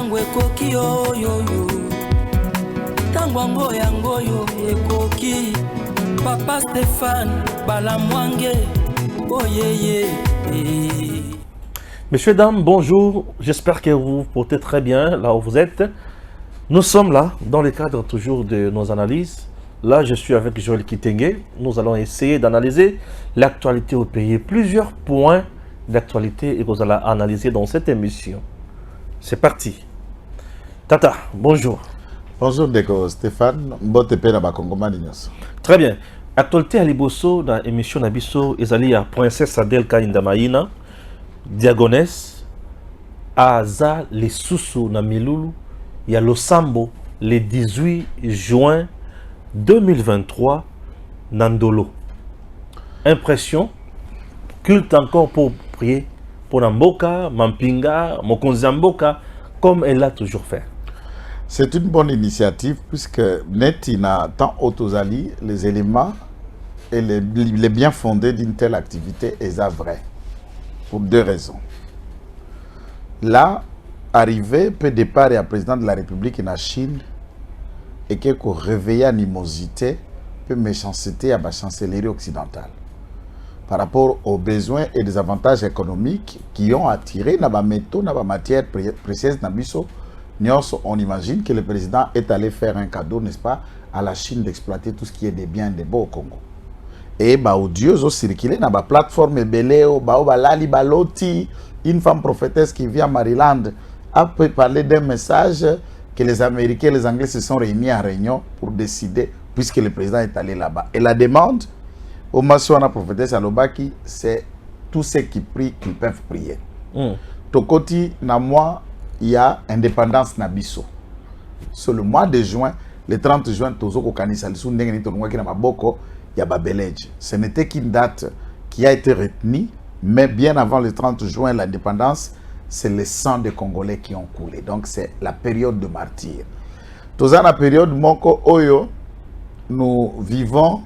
tango ekoki oyoyo tango yango yo ekoki Papa Stéphane Balamwange oyeye. Messieurs, dames, bonjour. J'espère que vous vous portez très bien là où vous êtes. Nous sommes là dans le cadre toujours de nos analyses. Là, je suis avec Joël Kitenge. Nous allons essayer d'analyser l'actualité au pays. Plusieurs points d'actualité et que vous allez analyser dans cette émission. C'est parti. Tata, bonjour. Bonjour Deko Stéphane, très bien. Actualité à Liboso dans l'émission Nabiso, Ezali à Princesse Adel Kaindamaïna, Diagonès, Aza les Soussou na Milulu, il y a Losambo le 18 juin 2023, Nandolo. Impression, culte encore pour prier pour Namboka, Mampinga, Mokonzamboka, comme elle l'a toujours fait. C'est une bonne initiative puisque Netina tant autosali les éléments et les bien fondés d'une telle activité est vrai. Pour deux raisons. Là, arrivé peu départ et à président de la République en Chine et qu'il réveille animosité, peu méchanceté à la chancellerie occidentale par rapport aux besoins et des avantages économiques qui ont attiré dans la métaux, dans la matière précieuse, dans on imagine que le président est allé faire un cadeau, n'est-ce pas, à la Chine d'exploiter tout ce qui est des biens et des beaux au Congo. Et Dieu a circulé dans la plateforme Beleo, Lali Baloti, une femme prophétesse qui vit à Maryland, a parlé d'un message que les Américains et les Anglais se sont réunis en réunion pour décider, puisque le président est allé là-bas. Et la demande au Masuana prophétesse à Lobaki, c'est tous ceux qui prient, qui peuvent prier. Tokoti, na moi, il y a indépendance Nabiso. Sur le mois de juin, le 30 juin, ce n'était qu'une date qui a été retenue, mais bien avant le 30 juin, l'indépendance, c'est le sang des Congolais qui ont coulé. Donc c'est la période de martyr. Dans la période Moko Oyo, nous vivons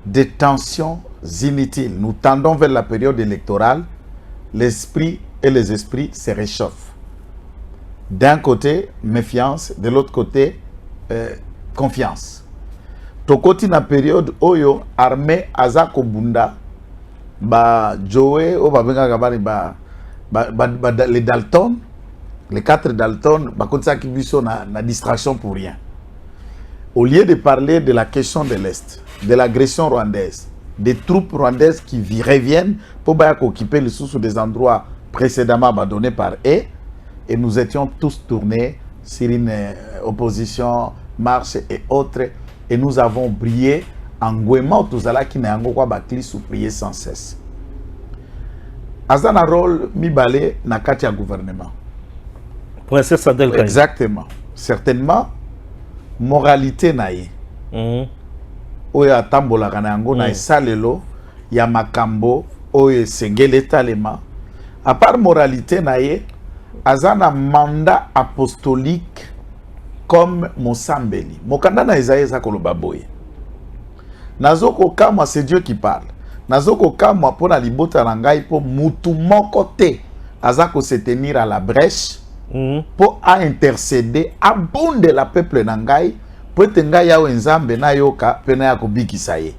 des tensions inutiles. Nous tendons vers la période électorale. L'esprit et les esprits se réchauffent. D'un côté, méfiance, de l'autre côté, confiance. Tokoti na période Oyo, armée Azako Bunda, Joe, les Dalton, les 4 Dalton, na distraction pour rien. Au lieu de parler de la question de l'Est, de l'agression rwandaise, des troupes rwandaises qui reviennent pour occuper les sous des endroits précédemment abandonnés par eux, et nous étions tous tournés sur une opposition, marche et autres, et nous avons brillé en Gouema, Tuzala qui n'a pas battu sous prier sans cesse. Azana rôle mi balé na katia gouvernement. Princesse Adel Kaï. Exactement. Certainement, moralité naïe. Oya tambola kanango na salelo ya makambo oye sengele talema. À part moralité naïe, Azana mandat apostolique comme Mosambeli. Mokanda na Isaïe Zakoloba boye. Nazoko kama c'est Dieu qui parle. Nazoko kama pona libota rangai po mutu mokote. Azako se tenir à la brèche pour intercéder abonde la peuple nangai pour tenga ya wenzambe na yoka pena ya kubikisaye.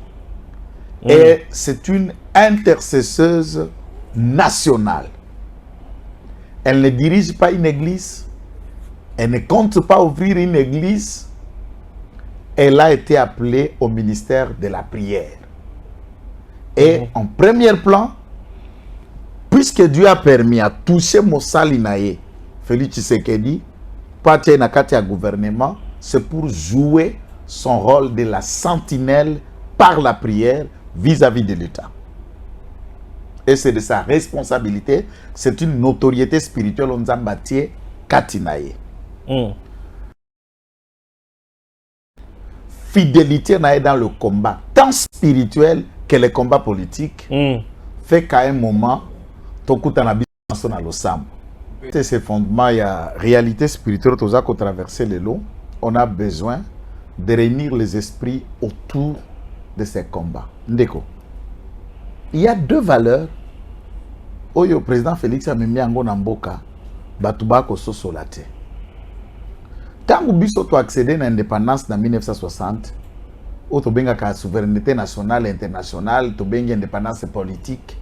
Et c'est une intercesseuse nationale. Elle ne dirige pas une église. Elle ne compte pas ouvrir une église. Elle a été appelée au ministère de la prière. Et en premier plan, puisque Dieu a permis à toucher Mossalinaye, Félix Tshisekedi, partir dans le gouvernement, c'est pour jouer son rôle de la sentinelle par la prière vis-à-vis de l'État. Et c'est de sa responsabilité, c'est une notoriété spirituelle, on Zambatier Katinaye. Fidélité dans le combat, tant spirituel que le combat politique, fait qu'à un moment, Tokutanabi son à l'Osam. C'est ce fondement, il y a réalité spirituelle, tout ça qu'on traverse le long. On a besoin de réunir les esprits autour de ces combats. Ndeko. Il y a deux valeurs. Oyo président Félix a mis en Mboka, Batubako Sosolate. Quand biso to accéder à l'indépendance en 1960, ou to benga ka souveraineté nationale et internationale, to benga indépendance politique,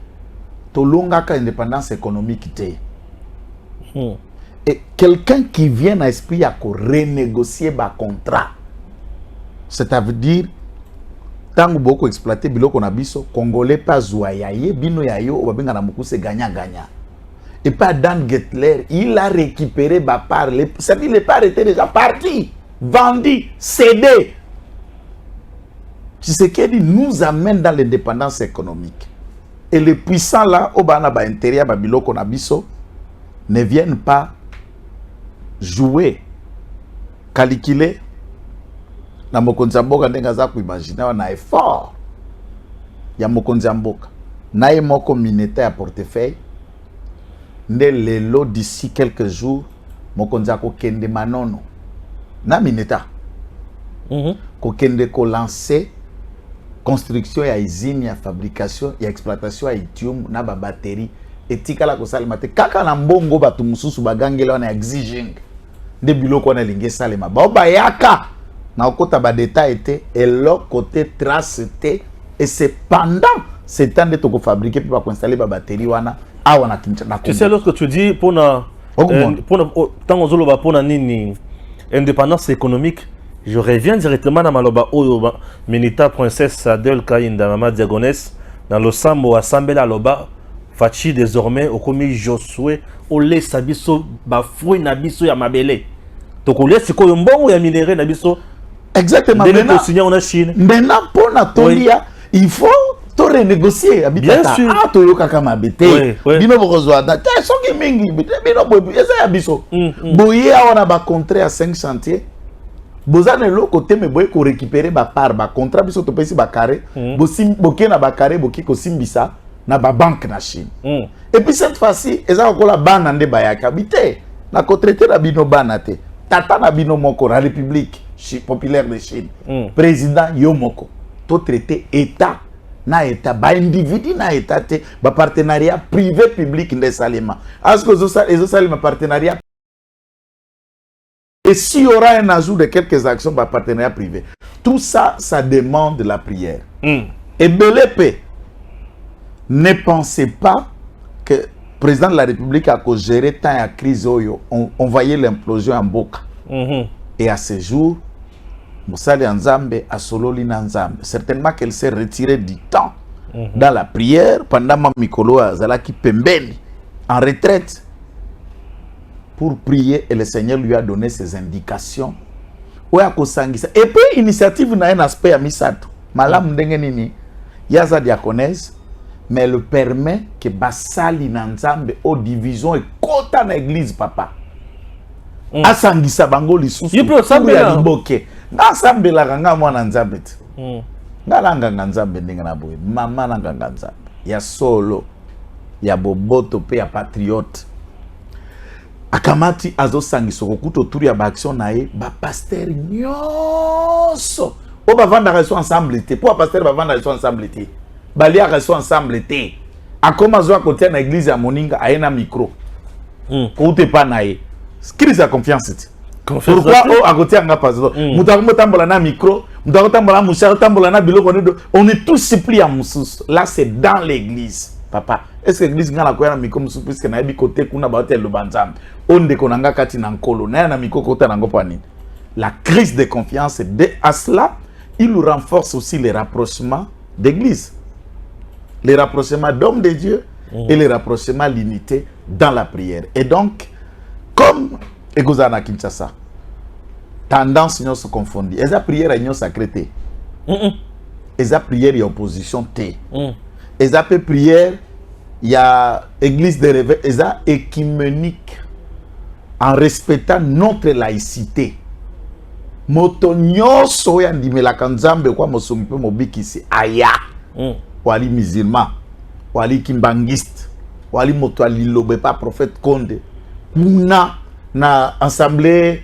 to longa ka indépendance économique té. Et quelqu'un qui vient à esprit à renégocier ba contrat, c'est-à-dire tant que beaucoup exploité biloko na biso congolais pas zoyaye bino yayo o benga na mukuse gagnant. Et pas Dan Gettler, il a récupéré ma part. C'est-à-dire les parts étaient déjà partis, vendus, cédés. Ce qui nous amène dans l'indépendance économique. Et les puissants là, au bana ba intérieur babiloko na biso, ne viennent pas jouer, calculer. Na mokonzi mboka ndenga za ku imaginer na effort. Ya mokonzi mboka. Na ye moko mineta ya portefeuille. Le lot d'ici quelques jours, mokonzi ko kende manono. Na mineta. Ko kende ko lancer construction ya usine ya fabrication ya exploitation ya lithium na ba batterie etikala ko salima te kaka na mbongo batu mususu bagangela na exiging nde biloko na linge salema ba bayaka na okota ba détail était et l'autre côté trace était et c'est pendant ce temps de to ko fabriquer puis ba ko installer ba batterie wana awa na kincha. Tu sais lorsque tu dis pour tant ozoloba pour na nini indépendance économique, je reviens directement dans Maloba Oyoba, Minita Princesse Adel Kainda Mama Diagonès, dans le Sambo Assemblée Loba, Fachi désormais, au commis Josué, Ole Sabiso, Bafoué Nabiso Yamabele. Donc, Ole Siko Yombo ou Yaminere Nabiso. Exactement. Maintenant, pour Natolia, il faut renégocier. Bien sûr. Ah, tu as kama bete. Bino bokozwa da. T'es soki mingi. Bino boy. Esa Yabiso. Boye on a ba contrat à 5 chantiers. Bozane lo côté me boy ko récupérer ba part ba contrat biso to pesi ba carré bosim boké na ba carré boki ko simbisa na ba banque na Chine. Et puis cette fois-ci eza ko la bana nde ba yakabité na ko traiter na bino bana te tata na bino moko la République populaire de Chine président yo moko to traiter état na état ba individu na état te ba partenariat privé public nde salima asko zo salima partenariat. Et s'il y aura un ajout de quelques actions par partenariat privé, tout ça, ça demande la prière. Et Belépé, ne pensez pas que le président de la République a géré tant à crise, on voyait l'implosion en Boka. Et à ce jour, Moussali Nzambe a Sololi Nzambe. Certainement qu'elle s'est retirée du temps dans la prière pendant Mamikolo Azalaki Pembeni, en retraite, pour prier, et le Seigneur lui a donné ses indications. Et puis, l'initiative n'a un aspect à Misato. Malam Dengenini, Yaza diaconesse, mais elle permet que Basali Nanzambe aux divisions et kota na église, papa. Asangisa bango lisusu. Yipro Sambela. Liboke. Na Sambela ranga mwana Nzambe. Ngalanga Nzambe ndengana boye. Mama nanga Nzambe. Ya solo. Ya boboto pe ya patriote. Akamati azo sangiso kokuto turi ya ba action na ye ba pasteur nyonso o ba vanda reso ensemble te pour pasteur ba vanda reso ensemble te balia reso ensemble te akoma zo akotia na église ya Moninga ayena micro ko te pa na ye crise ya confiance te pourquoi o akotia nga pasteur mutakombo tambola na micro mutakotambola musha tambola na biloko ndo on est tous suppli à mususu là c'est dans l'église. Papa, est-ce que l'église n'a pas de micro puisque na bi côté kuna ba hotel Lubanzam onde konanga kati na nkolo na na micro côté na ngopani. La crise de confiance à cela, il renforce aussi les rapprochements d'église. Les rapprochements d'hommes de Dieu et les rapprochements l'unité dans la prière. Et donc comme Egozana Kinshasa tendance nous se confondit. Eza prière union sacrée. Eza prière et opposition té. Et ça peut prière, il y a église de réveil, et ça écuménique, en respectant notre laïcité. Motonyo soya ndime la kanzambe kwa mosompe mobiki si aya. Wali musulman, wali kimbangiste, wali moto alilobe pas prophète Konde. Kuna na assemblée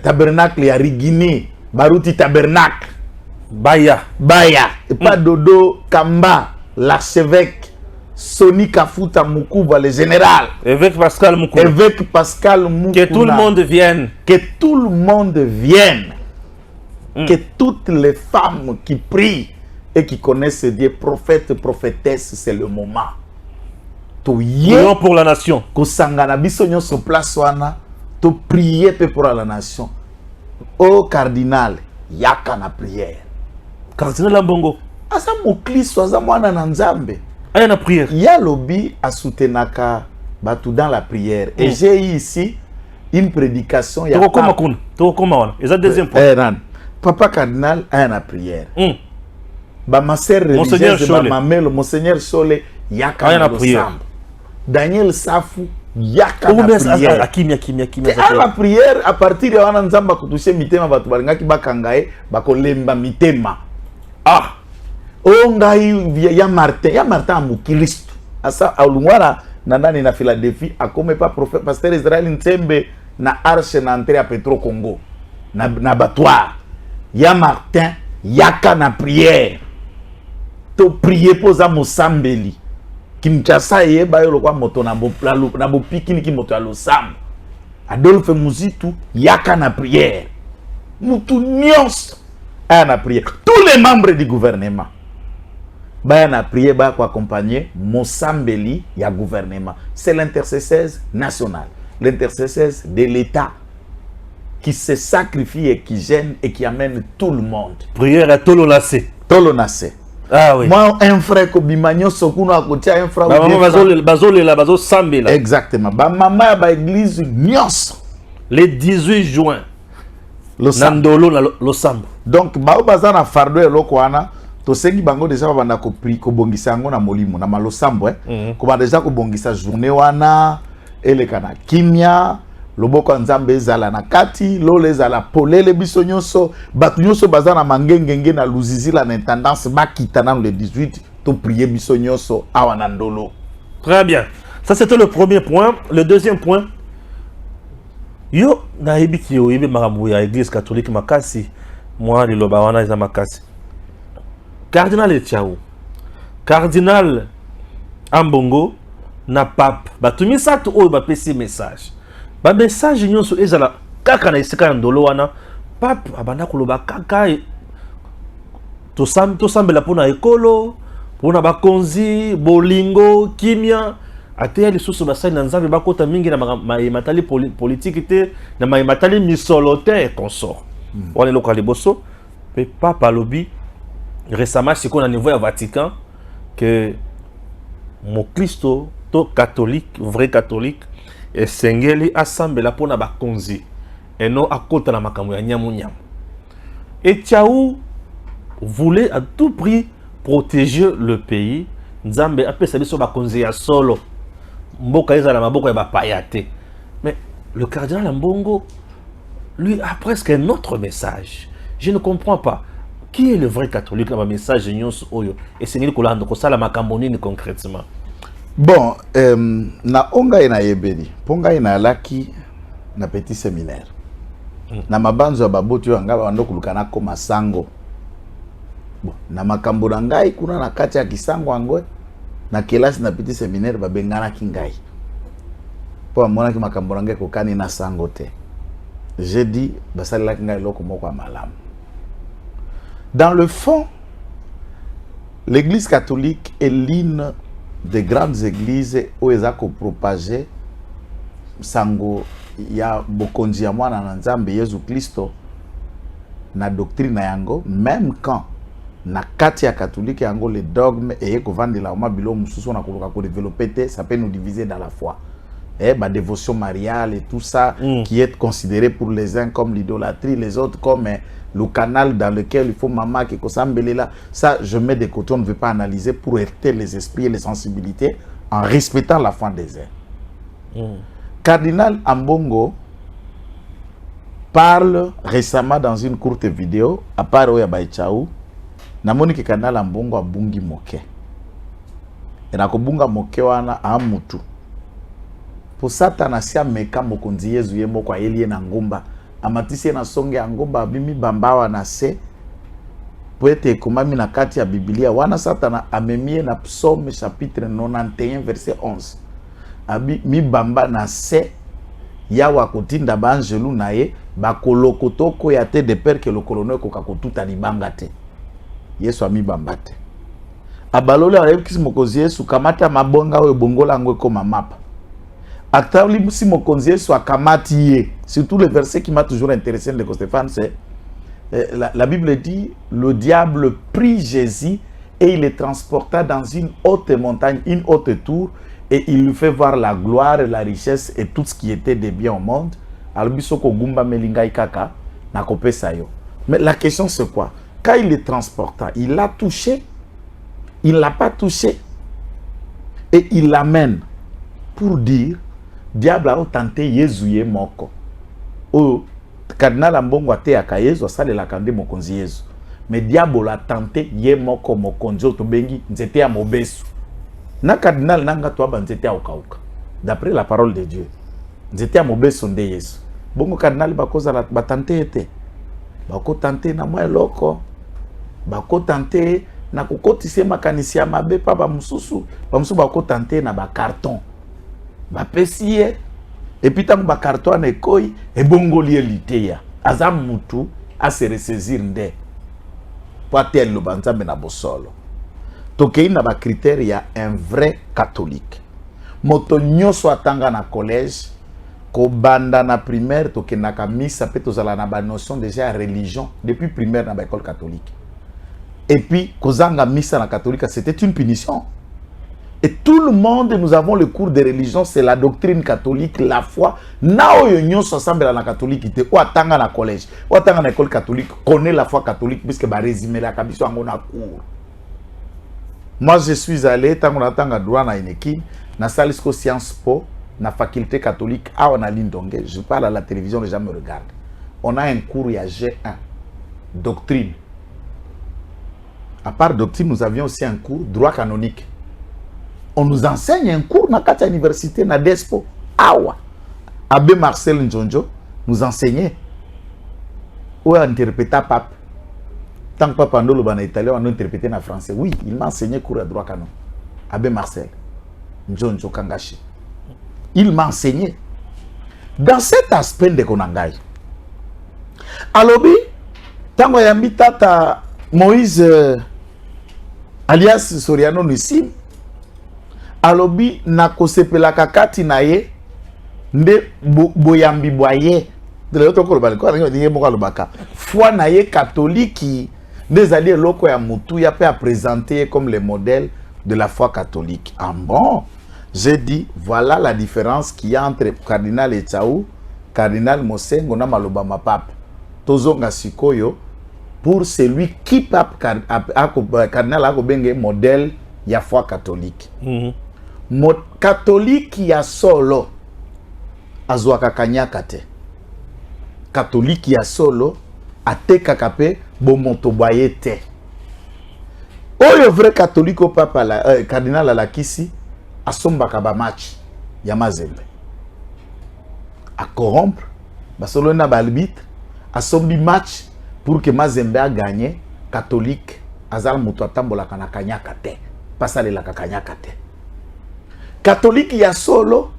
tabernacle ya Rigini, baruti tabernacle. Baya, et pas Dodo Kamba. L'archevêque Soni Kafuta Mukuba, le général. Évêque Pascal Moukouna. Évêque Pascal Moukouna. Que tout le monde vienne. Que tout le monde vienne. Que toutes les femmes qui prient et qui connaissent Dieu, prophètes, prophétesses, c'est le moment. Prions pour la nation. Kosangana biso nyonso place wana to prier pour la nation. Au cardinal, yaka na prière. Cardinal Ambongo. Asa moklisto aza mwana na Nzambe. Aya na prière. Ya lobi asutenaka batu dans la prière. Et j'ai ici une prédication ya Tokoma kuna. Tokoma wana. Eza deuxième point. Papa cardinal aya na prière. Ba ma sœur religieuse ba mamelo Monseigneur Sole yaka na prière. Daniel Safu yaka na prière. Akimia. La prière à partir de wana Nzamba kutushe mitema batu balingaki bakangaye bakolemba mitema. Ah. Ongai ya Martin amukristo. Asa alungwana nandani na Philadelphie akome pas prophète pasteur Israël Ntembe na arche na entrée à Petro Congo. Na batwa. Ya Martin yaka na prière. To prier poza Mosambeli. Kinshasa yeba yo lokwa moto na bo pikini ki moto ya Losam. Adolphe Muzitu yaka na prière. Mutu nyonso aya na prière. Tous les membres du gouvernement baya na prière ba ko accompagner Mosambeli ya gouvernement. C'est l'intercesseur national, l'intercesseur de l'État qui se sacrifie et qui gêne et qui amène tout le monde. Prière à Tolonacé. Tolonacé. Ah oui. Moi, un frère ko bimanyo sokuno akotia un frère. Bazole sambela. Exactement. Ba mama ba église nyos. Le 18 juin. Nandolo na Losambo. Donc ba bazana fardo eloko wana to sengi bango déjà banda ko pri ko bongisa ngo na molimo na Malosambo ko ba déjà ko bongisa journée wana elekana kimia loboko Nzambe ezala na kati lole ezala polele biso nyonso batu nyonso bazana mangengenge na luzizila na intendance bakita na le 18 to prier biso nyonso awa na ndolo. Très bien. Ça c'était le premier point. Le deuxième point, yo na ebiki yo yebe makambo ya église catholique makasi moi liloba wana eza makasi. Cardinal Etiao, Cardinal Ambongo na pape batumi satu oyo bapesi message. Ba message nyonso ezala kaka na esika ya ndolo wana pape abanda koloba kaka to sambela pona ekolo pona bakonzi bolingo kimia ate lisusu basali na Nzambe bakota mingi na matali politique te na matali misolo te et consort. Wana lokwa liboso pe pape alobi récemment c'est qu'on a niveau à Vatican que mon Christo to catholique vrai catholique et sengeli assemble la pona ba konzi et non à côté la makambo ya nyamu nyamu. Et Tiaou voulait à tout prix protéger le pays. Nzambe apesa biso ba konzi ya solo mboka ezala maboko ya ba payate. Mais le cardinal Ambongo lui a presque un autre message. Je ne comprends pas. Qui est le vrai catholique dans le message oyo et c'est nil kolando ko sala makambo nini concrètement? Bon, na onga ina yebeli, ponga ina laki na petit séminaire. Na mabanzo ya baboto yo ngaba bando kulukana ko masango. Bon, na makambo na ngai kuna na kati ya kisango angwe na kelasi na petit séminaire babengana kingai. Po amona ki makambo na ngai ko kani na sango te. J'ai dit basali la kingai loko moko malamu. Dans le fond, l'église catholique est l'une des grandes églises où ils ont propagé sango ya bokonzi ya mwana na Nzambe Yesu Kristo na doctrine yango, même quand na kati ya catholique yango les dogmes et ko vandela ma bilo mususu na koluka ko développer, ça peut nous diviser dans la foi. Et ma dévotion mariale et tout ça qui est considéré pour les uns comme l'idolâtrie, les autres comme le canal dans lequel il faut maman qui là. Ça, je mets des côtés, on ne veut pas analyser pour heurter les esprits et les sensibilités en respectant la foi des uns. Cardinal Ambongo parle récemment dans une courte vidéo à part Oya Tchaou. Namoni que Cardinal Ambongo a bungi moke. Et na ko bunga moke wana a mutu. Pour ça, Tanasia meka mokonzi Yezu yemo kwa elie na ngumba. Amatisi na songe ngumba bimi bambawa na se. po ete ekomami na kati ya Biblia wana Satana amemie na Psaume chapitre 91 verset 11 abi mibamba na se yawa kotinda banjelu na ye bakolokotoko ya te de peur que le colonel kokakotuta libanga te Yesu amibamba te abalole ayebikisi mokonzi Yesu kamata mabonga oyo bongola ngo ekoma mapa atali si mokonzi Yesu akamati ye. Surtout le verset qui m'a toujours intéressé de Stéphane, c'est la Bible dit le diable prit Jésus et il le transporta dans une haute montagne, une haute tour, et il lui fait voir la gloire, la richesse et tout ce qui était de bien au monde. Mais la question c'est quoi? Quand il le transporta, il l'a touché, il ne l'a pas touché, et il l'amène pour dire diable a tenté Yesu moko. O cardinal ambongo ate akayezu asale la kande mokonzi Yesu. Mais diable a tenté ye moko mokonzi to bengi nzete ya mobesu. Na cardinal nanga to ba nzete ya okauka. D'après la parole de Dieu. Nzete ya mobesu nde Yesu. Bongo cardinal bakoza la batante ete. Bako tante na mwa loko. Bako tante na kokotise makanisi ya mabe pa ba mususu. Ba mususu bako tante na ba carton. Ba pesiye et puis tant ba carton na ekoi e bongoli eliteya azam mutu a se ressaisir nde po tel lo banzambe na bosolo tokei na ba critère ya un vrai catholique moto nyoso atanga na collège ko banda na primaire tokendaka misa pe tozala na ba notion déjà religion depuis primaire na ba école catholique et puis kozanga misa na catholique c'était une punition. Et tout le monde, nous avons le cours de religion, c'est la doctrine catholique, la foi. Nao yon s'assemble à la catholique, ou attanga na collège, ou attanga na école catholique, connaît la foi catholique, puisque bah résumé la kabiso en a cours. Moi, je suis allé, tant qu'on attanga droit na inekin, na salisco sciences po, na faculté catholique, à on a l'indongue. Je parle à la télévision, les gens me regardent. On a un cours, il y a G1, doctrine. À part doctrine, nous avions aussi un cours, droit canonique. On nous enseigne un cours dans la université, na Despo. Awa. Abbé Marcel Njonjo nous enseignait. Où interpréter pape. Tant que papa nous le italien, on a interprété en français. Oui, il m'a enseigné cours à droit canon. Abbé Marcel Njonjo Kangashi. Il m'a enseigné. Dans cet aspect de Konangai. Alobi, tant que yambi tata Moïse alias Soriano Nissim. Alobi na kosepela kakati na ye nde boyambi boye de l'autre côté balko na ndiye moko alobaka foi na ye catholique des alliés loko ya mutu ya pe à présenter comme le modèle de la foi catholique. Ah bon, j'ai dit voilà la différence qu'il y a entre cardinal Etsaou, cardinal Mosengo na maloba ma pape tozonga sikoyo pour celui qui pape cardinal a benge modèle ya foi catholique. Catholique ya solo azwaka kanyaka te. Catholique ya solo atekaka pe bomoto boye te. Oyo vrai catholique au papa la cardinal alakisi asombaka ba match ya Mazembe. A corrompre basolo na balbitre asombi match pour que Mazembe a gagné. Catholique azal moto atambolaka na kanyaka te. Pasalela kanyaka te. Catholique ya solo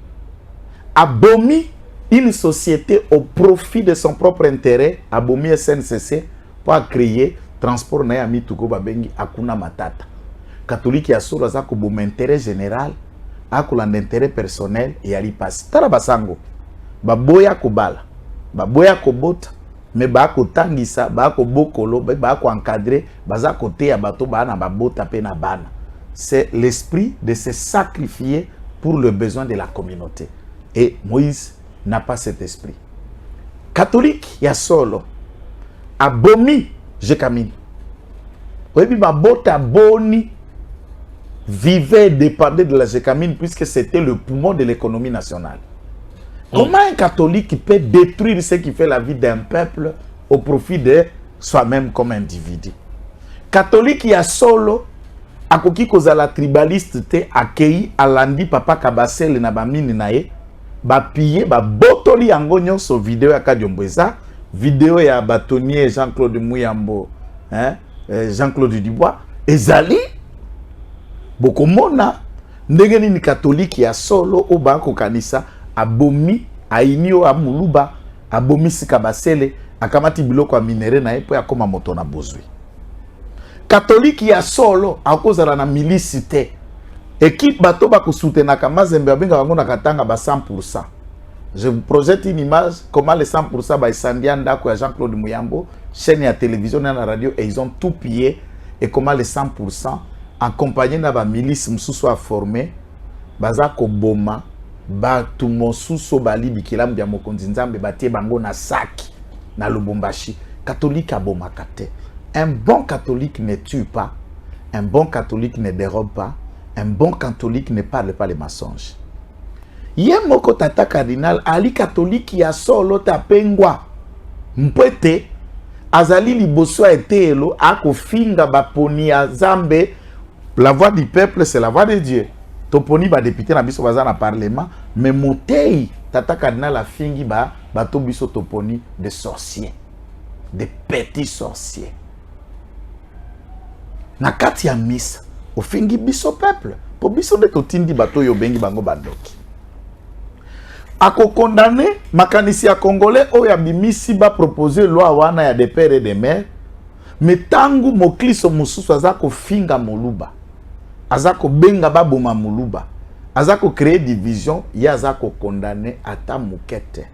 abomi une société au profit de son propre intérêt, abomi SNCC pour créer transport na yami tuko babengi akuna matata. Catholique ya solo za ko bom intérêt général, akula d'intérêt personnel et ali passe. Tala basango. Baboya ko bala, baboya ko bota, mais ba ko tangisa, ba ko bokolo, ba ko encadrer, baza côté ya bato bana babota pe na bana. C'est l'esprit de se sacrifier pour le besoin de la communauté. Et Moïse n'a pas cet esprit. Catholique, il y a solo. Abomi, je camine. Oui, ma bota boni vivait et dépendait de la Gécamine puisque c'était le poumon de l'économie nationale. Comment un catholique peut détruire ce qui fait la vie d'un peuple au profit de soi-même comme individu? Catholique, il y a solo. Akoki kozala tribaliste te akei alandi papa kabasele na bamini na ye ba piller ba botoli yango nyonso video ya Kadiombo eza video ya batonier Jean-Claude Muyambo Jean-Claude Dubois ezali bokomona ndenge nini catholique ya solo o ba ko kanisa abomi ainio amuluba abomi sika basele akamati biloko ya minere na epo ya koma moto na bozwi catholique ya solo akozala na milice te équipe bato ba ko soutenaka mazembe abenga bango na katanga ba 100%. Je vous projette une image comment les 100% ba esandia ndako ya Jean-Claude Muyambo, chaîne ya télévision na radio, et ils ont tout pillé, et comment les 100% accompagnés na ba milice mususu a formé baza ko boma ba tout mosusu bali bikilamu bya mokonzi nzambe batie bango na saki na Lubumbashi. Catholique a boma kate. Un bon catholique ne tue pas, un bon catholique ne dérobe pas, un bon catholique ne parle pas les mensonges. Yemoko tata cardinal ali catholique ya solo tapengwa mpwete azali liboso etelo akofinga baponi ya Zambe. La voix du peuple c'est la voix de Dieu. Toponi ba député na biso baza na parlement mais motei tata cardinal afingi ba bato biso toponi de sorciers, de petits sorciers. Na kati ya misa ofingi biso peuple po biso de totindi bato yo bengi bango bandoki. Ako condamné makanisi ya congolais oya bimisi ba proposer loi wana ya de père et de mère mais tangu mokliso mususu azako finga moluba azako benga baboma moluba azako créer division ya azako condamné ata mukete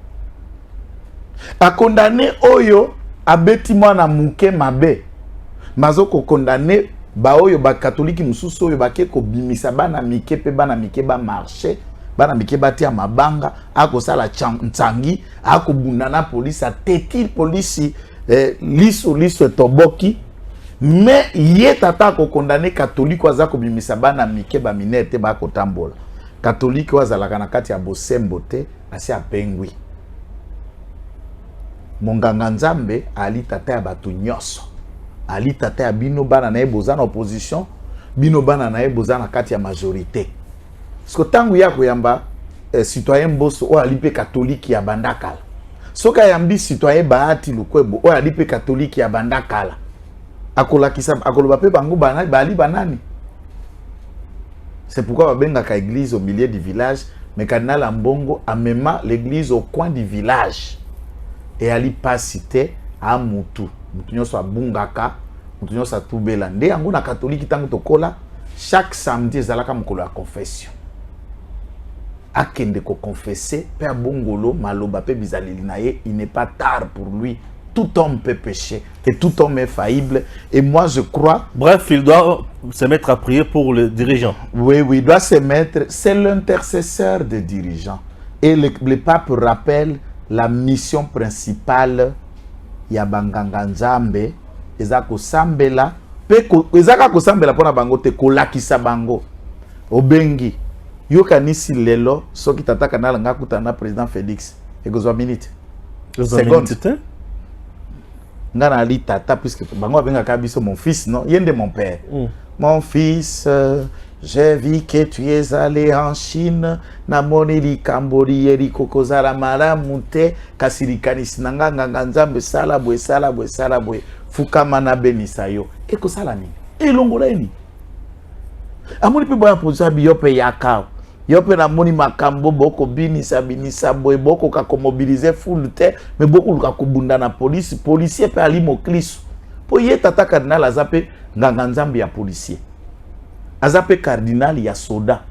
a condamné oyo abeti mwana muke mabe mazoko condamné ba oyo ba catholique mususu oyo bake ko bimisa bana mike pe bana mike ba marché bana mike batia mabanga ako sala ntsangi ako bundana police ateti police liso toboki mais ye tata ko condamné catholique azako bimisa bana mike ba minete ba ko tambola catholique wazalaka na kati ya bosembo te asi apengwi monganga nzambe ali tata ya batu nyoso ali tata ya bino bana na eboza na opposition bino bana na eboza na kati ya majorité. Parce que tangu ya koyamba citoyen boso o alipe catholique ya bandakala. Soka yambi citoyen Bahati Lukwebo o alipe catholique ya bandakala. Akola kisam akoloba pe bango banani bali banani. C'est pourquoi babengaka église au milieu du village, mais cardinal Mbongo amema l'église au coin du village. Et ali pas cité à Mutu. Mutu nyoso abungaka, mutu nyoso atubela. Nde yango na catholique tangu tokola chaque samedi ezalaka mokolo ya confession. Akende ko confesser pe bongolo maloba pe bizaleli na ye, il n'est pas tard pour lui. Tout homme peut pécher et tout homme est faillible. Et moi je crois. Bref, il doit se mettre à prier pour le dirigeant. Oui, il doit se mettre. C'est l'intercesseur des dirigeants. Et le pape rappelle la mission principale ya banganga nzambe ezako sambela pe ezaka ko sambela pona bango te kolakisa bango obengi yoka nisi lelo soki tataka na langa kutana président Félix ekozwa minute seconde ngana ali tata puisque bango benga biso mon fils non yende mon père mon fils j'ai vu que tu es allé en Chine na moneli kambori eri kokozala malamu te kasirikanisi nanga nganga nzambe sala bwe fukama na benisa yo ekosala nini elongola ni amoni pe boya poza biyope yakao yope na moni makambo boko binisa boye boko ka ko mobiliser foule te mais boko luka kubunda na police policier pe ali mokliso po ye tata cardinal azape nganga nzambe ya policier azape cardinal ya soda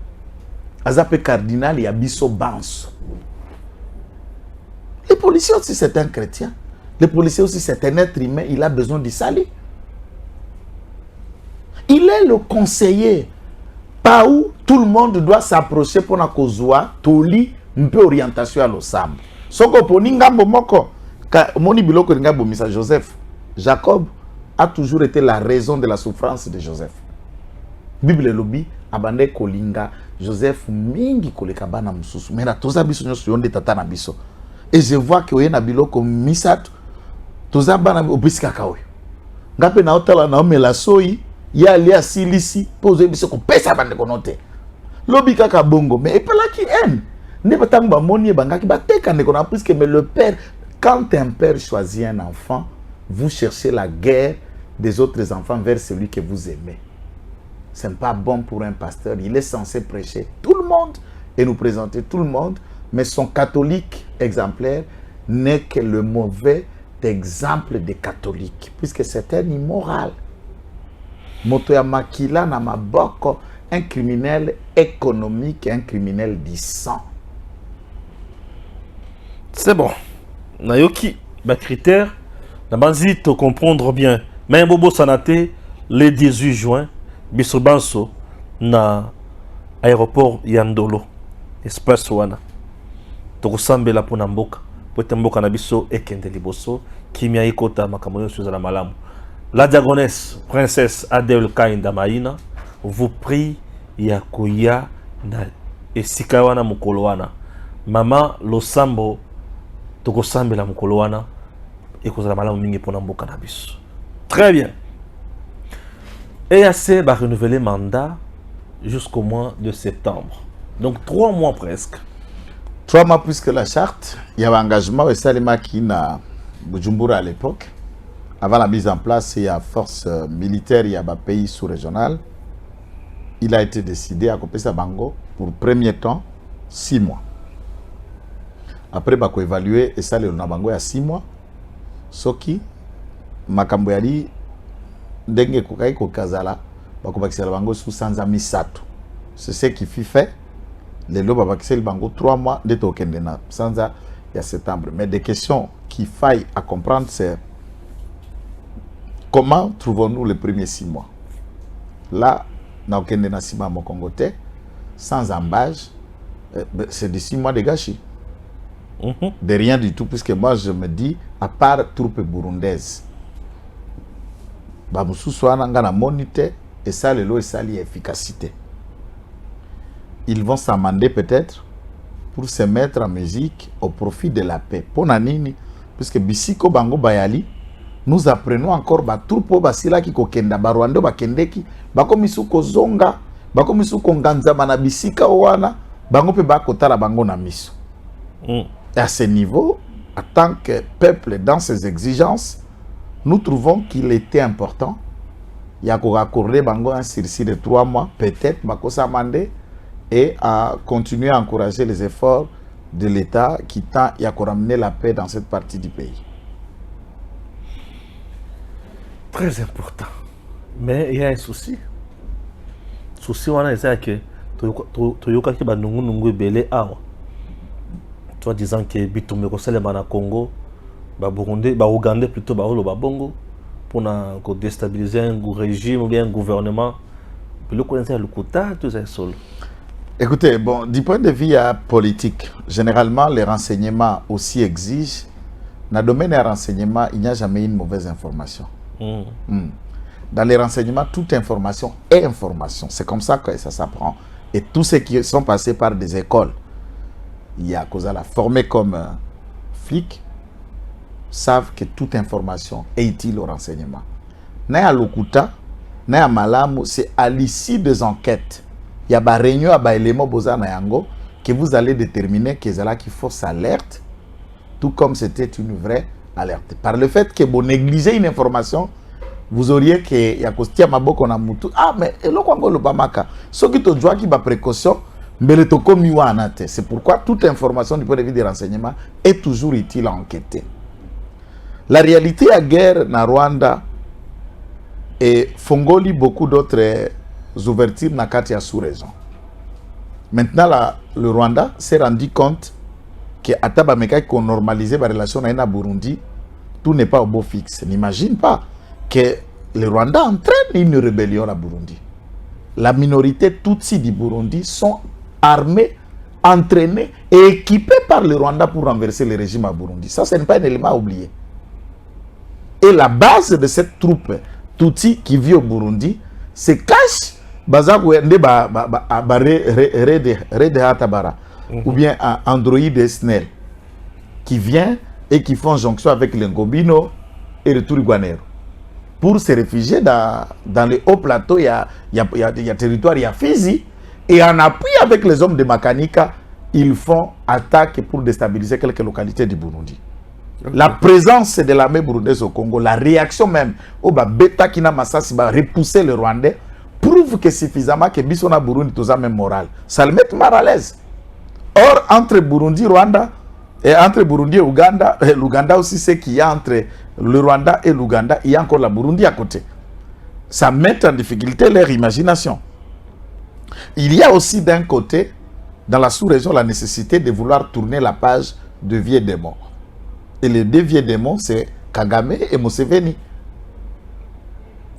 azape cardinal ya biso banso. Les policiers aussi c'est un chrétien, le policier aussi c'est un être humain, il a besoin du salut. Il est le conseiller pas où tout le monde doit s'approcher pour na kozwa toli mpe orientation à l'osam. Soko poni ngambo moko moni biloko ngambo misa Joseph. Jacob a toujours été la raison de la souffrance de Joseph. Bible lobi abande kolinga Joseph mingi koleka bana mususu mena toza biso nyoso yonde tata na biso. Et je vois que oyena biloko misatu toza bana obisika kawe. Ngape na otala na omela soi ya lia silisi pose biso ko pesa bande konote. Lobi kaka bongo mais epela ki en ne batangu ba moni bangaki bateka ndeko na puisque mais le père quand un père choisit un enfant, vous cherchez la guerre des autres enfants vers celui que vous aimez. Ce n'est pas bon pour un pasteur. Il est censé prêcher tout le monde et nous présenter tout le monde, mais son catholique exemplaire n'est que le mauvais exemple des catholiques, puisque c'est un immoral. Moto ya makila na maboko, un criminel économique, un criminel du sang. C'est bon. Nayoki, ma critère, na banzi te comprendre bien. Mais bobo sanate le 18 juin, bisobanso na aéroport Yandolo, espace wana. Tokosambela pona mboka. Pote mboka na biso ekende liboso, kimia ikota makamoyo sur la malamu. La diagonesse, princesse Adèle Kainda Maïna, vous prie yakoya na esika wana mukolo wana. Mama losambo tokosambela mukolo wana ekozala malamu mingi pona mboka na biso. Très bien. EAC va renouveler mandat jusqu'au mois de septembre. Donc 3 mois presque. 3 mois plus que la charte, il y avait un engagement et Salima qui n'a Bujumbura à l'époque. Avant la mise en place, il y a force militaire, il y a un pays sous-régional. Il a été décidé à Kopesa Bango pour le premier temps 6 mois. Après, il a évalué et ça, le Nabango à 6 mois. Soki, Makamboyali, Denge Kokai Kokazala, Bakobakisela Bango sous Sanzami Sato. C'est ce qui fut fait. Les lois Babakisel Bango 3 mois de Tokendena, Sanza, il y a septembre. Mais des questions qui faillent à comprendre, c'est comment trouvons-nous les premiers 6 mois? Là, dans Okendena Sima Mokongote, sans embâche, c'est des 6 mois de gâchis. De rien du tout, puisque moi je me dis, à part troupes burundaises, Baboussou soit na monité et ça, le lot et ça, l'efficacité. Ils vont s'amender peut-être pour se mettre en musique au profit de la paix. Pour Nanini, puisque Bisiko Bango Bayali, nous apprenons encore Batrupo Basila qui kokenda Barwando Bakendeki, Bakomisu Kozonga, Bakomisu Konganza Bana Bisika Owana, Bango pe Bakotala Bango Namisu. À ce niveau, en tant que peuple dans ses exigences, nous trouvons qu'il était important. Il y a qu'on accordé Bango un sursis de 3 mois, peut-être Bako s'amender et à continuer à encourager les efforts de l'État qui tend à ramener la paix dans cette partie du pays. Très important. Mais il y a un souci. Souci, on a dit que Toyoka qui va nous belé awa. Toi disant que Bitumé Koselema na Congo, ba Burundi, ba Ougandais plutôt ba Olo ba Bongo pour na déstabiliser un régime ou bien un gouvernement. Puis le connaître le quota tout ça seul. Écoutez, bon, du point de vue politique, généralement les renseignements aussi exigent. Dans le domaine des renseignements, il n'y a jamais une mauvaise information. Dans les renseignements, toute information est information. C'est comme ça que ça s'apprend. Et tous ceux qui sont passés par des écoles, il y a cause à la formée comme flic, savent que toute information est utile au renseignement. Naya Lokuta, Naya Malamu, c'est à l'issue des enquêtes. Il y a des réunions à éléments Bozana Yango que vous allez déterminer qu'il y a qui fausse alerte, tout comme c'était une vraie alerte. Par le fait que vous négligez une information, vous auriez que ya kostia maboko na mutu. Ah, mais eloko le bamaka. Ce qui te doit qui ba précaution, mais le toko miwa anate. C'est pourquoi toute information du point de vue des renseignements est toujours utile à enquêter. La réalité à guerre na Rwanda et Fongoli beaucoup d'autres ouvertures na kati ya sous-région. Maintenant, le Rwanda s'est rendu compte que Atabameka qu'on normalisait la relation avec le Burundi, tout n'est pas au beau fixe. N'imagine pas que le Rwanda entraîne une rébellion à Burundi. La minorité Tutsi du Burundi sont armés, entraînés et équipés par le Rwanda pour renverser le régime à Burundi. Ça, ce n'est pas un élément à oublier. Et la base de cette troupe Tutsi qui vit au Burundi se cache ou bien Android et Snell qui vient et qui font jonction avec le Ngobino et le Turiguanero. Pour se réfugier dans le haut plateau, il y a territoire, il y a Fizi. Et en appui avec les hommes de Makanika, ils font attaque pour déstabiliser quelques localités du Burundi. La présence de l'armée burundaise au Congo, la réaction même au Beta Kina Massassi va repousser le Rwandais, prouve que suffisamment que Bissona Burundi tout ça même moral. Ça le met mal à l'aise. Or, entre Burundi, Rwanda, et entre Burundi et Ouganda, l'Ouganda aussi, c'est qu'il y a entre le Rwanda et l'Ouganda, il y a encore la Burundi à côté. Ça met en difficulté leur imagination. Il y a aussi d'un côté, dans la sous-région, la nécessité de vouloir tourner la page de vieux démons. Et les deux vieux démons, c'est Kagame et Museveni.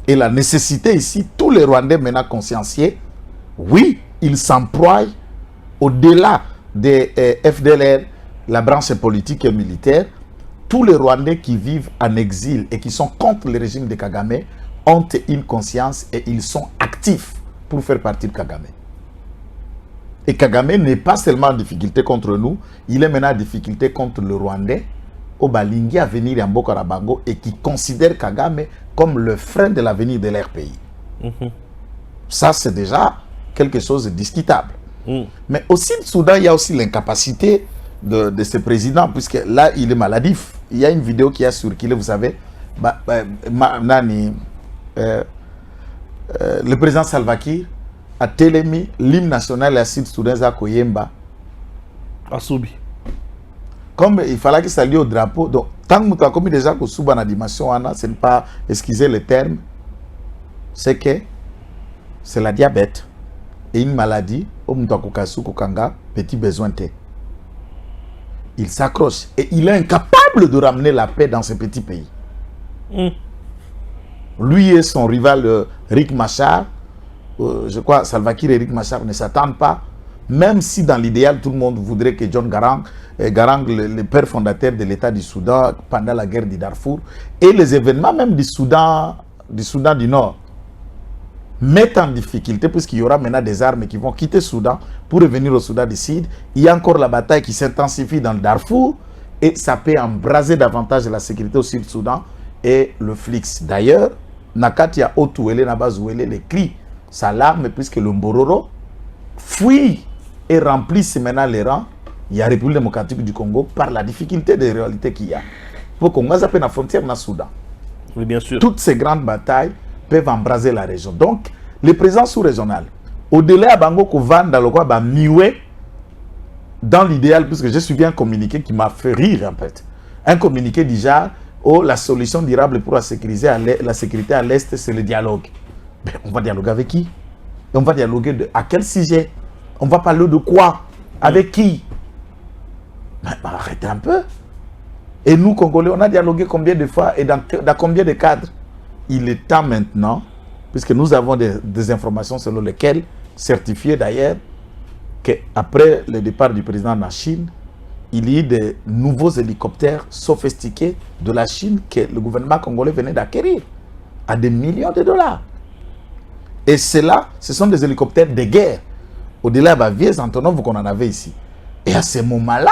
Et la nécessité ici, tous les Rwandais maintenant conscienciés, oui, ils s'emploient au-delà des FDLR, la branche politique et militaire. Tous les Rwandais qui vivent en exil et qui sont contre le régime de Kagame ont une conscience et ils sont actifs pour faire partie de Kagame. Et Kagame n'est pas seulement en difficulté contre nous, il est maintenant en difficulté contre le Rwandais, au Balingi à venir en Bokarabango et qui considère Kagame comme le frein de l'avenir de leur pays. Ça, c'est déjà quelque chose de discutable. Mais au Soudan, il y a aussi l'incapacité de ce président, puisque là, il est maladif. Il y a une vidéo qui a circulé, vous savez, le président Salva Kiir a télémis l'hymne national à Sud-Soudan à Koyemba. Asubi. Comme il fallait que ça lié au drapeau, donc tant que nous avons commis déjà que sous la dimension, ce n'est pas, excusez le terme, c'est que c'est la diabète et une maladie, petit besoin de. Il s'accroche et il est incapable de ramener la paix dans ce petit pays. Lui et son rival Riek Machar, je crois Salva Kiir et Riek Machar ne s'attendent pas, même si dans l'idéal tout le monde voudrait que John Garang, le père fondateur de l'État du Soudan pendant la guerre du Darfour, et les événements même du Soudan du Nord, mettent en difficulté, puisqu'il y aura maintenant des armes qui vont quitter le Soudan pour revenir au Soudan du Sud. Il y a encore la bataille qui s'intensifie dans le Darfour et ça peut embraser davantage la sécurité au Sud-Soudan et le Flix. D'ailleurs, Nakatia Otouele, Nabazouele, les cris s'alarment puisque le Mbororo fuit et remplissent maintenant les rangs. Il y a la République démocratique du Congo par la difficulté des réalités qu'il y a. Pour qu'on ait la frontière dans le Soudan. Oui, bien sûr. Toutes ces grandes batailles peuvent embraser la région. Donc, les présences sous-régionales, au-delà de Bango Kovan, dans le quoi, Miwe, dans l'idéal, puisque j'ai suivi un communiqué qui m'a fait rire en fait. Un communiqué du genre, oh, la solution durable pour la sécurité à l'Est, c'est le dialogue. Mais on va dialoguer avec qui? On va dialoguer à quel sujet? On va parler de quoi? Avec qui? Mais arrêtez un peu. Et nous, Congolais, on a dialogué combien de fois et dans combien de cadres? Il est temps maintenant, puisque nous avons des informations selon lesquelles, certifiées d'ailleurs, qu'après le départ du président de la Chine, il y a eu de nouveaux hélicoptères sophistiqués de la Chine que le gouvernement congolais venait d'acquérir à des millions de dollars. Et cela, ce sont des hélicoptères de guerre. Au-delà de vieux Antonov qu'on en avait ici. Et à ce moment-là,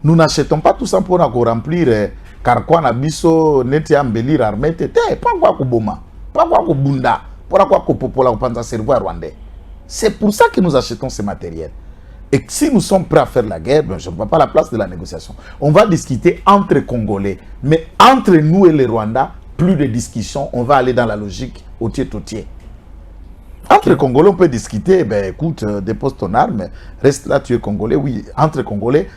nous n'achetons pas tout ça pour remplir Carquois Nabiso, Neti embellir armée, pas quoi Kuboma, pas quoi Kubunda, pas quoi Kupopola ou Panza cerveau rwandais. C'est pour ça que nous achetons ces matériels. Et si nous sommes prêts à faire la guerre, ben je ne vois pas la place de la négociation. On va discuter entre Congolais, mais entre nous et les Rwandais, plus de discussion, on va aller dans la logique au tiers. Entre Congolais, on peut discuter, ben écoute, dépose ton arme, reste là, tu es Congolais, oui, entre Congolais,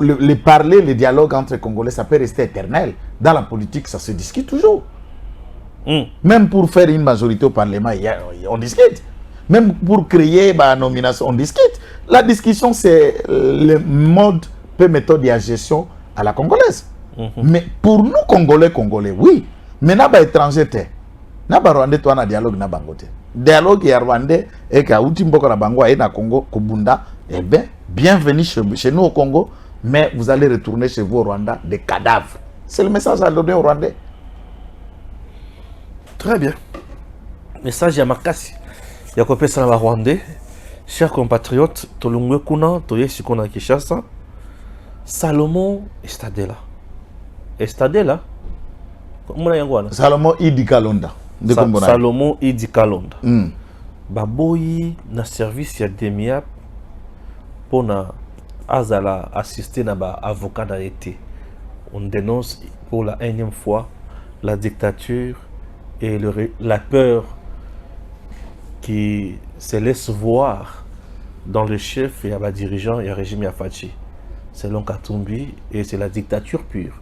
les parler, les dialogues entre Congolais, ça peut rester éternel. Dans la politique, ça se discute toujours. Même pour faire une majorité au Parlement, on discute. Même pour créer une nomination, on discute. La discussion, c'est le mode, peu méthode et gestion à la congolaise. Mais pour nous, Congolais, oui. Mais n'a pas étranger, n'a pas Rwandais, toi, on a dialogue, n'a pas Bangote. Dialogue et Rwandais, et qu'à Outimbo, Bango, et na Congo, Kobunda, eh bien, bienvenue chez nous au Congo, mais vous allez retourner chez vous au Rwanda des cadavres. C'est le message à donner aux Rwandais. Très bien. Message à Makasi. Yakopé Salama Rwandais. Chers compatriotes, Tolungwe Kuna, Toye Sikona Kishasa, Salomon Estadela. Estadela? Salomon Idi Kalonda. Salomon Idi Kalonda. Baboyi na service ya Demiap pour na azala assister na ba avocat na été. on dénonce pour la énième fois la dictature et la peur qui se laisse voir dans le chef et à la dirigeant et à régime Yafachi. Selon Katumbi, et c'est la dictature pure.